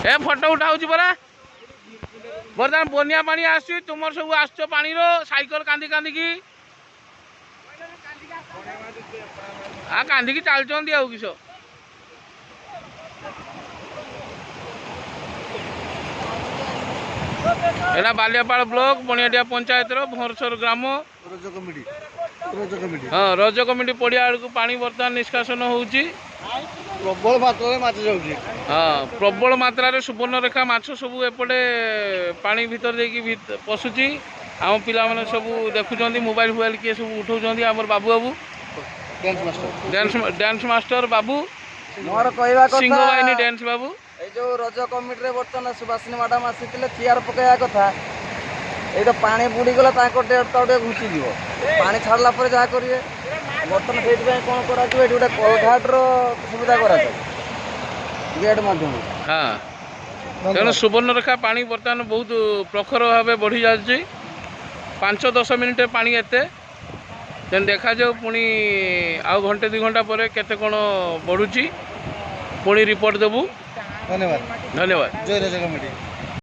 ए photo उठाऊँ परा बर्तमान बनिया पानी आस तुम सब आस पानी साइकल कांदी कांदिकी कांदिकी चलती आउ किस एटा बालियापाड़ ब्लॉक बनियाटिया पंचायत भोरसर ग्राम हाँ रज कमिटी पड़िया को पानी बर्तमान निष्कासन होउची प्रबल मात्रा माछ जाउची हाँ प्रबल मात्रा सुवर्णरेखा माछ सब एपटे पानी भीतर देकी पशुची आम पिला माने सब देखुचंदी मोबाइल फोबाइल किए सब उठाउचंदी हमर बाबू बाबू डांस मास्टर बाबू मोर कहवा सिंह बाहिनी डांस बाबू ए जो रज कमिटी रे बर्तन सुभाषिनी मैडम आसीथिले चेयर पकाया कथा ए तो पानी बुड़ी गला ताको डेट घुची जीव पानी छाड़ला पर जा करिए बर्तन सेठ पे कोन करा जो एटा कोलघाट रो सुविधा करा जाय गेट माध्यम हाँ तेणु सुवर्णरेखा पानी बर्तमान बहुत प्रखर भाव बढ़ी जाए 5-10 मिनिट पानी एते तेन देखा जाऊ पुणी आउ घंटे 2 घंटा पर केते कोन बढ़ुची पुणी रिपोर्ट देबू धन्यवाद धन्यवाद जय रज कमिटी।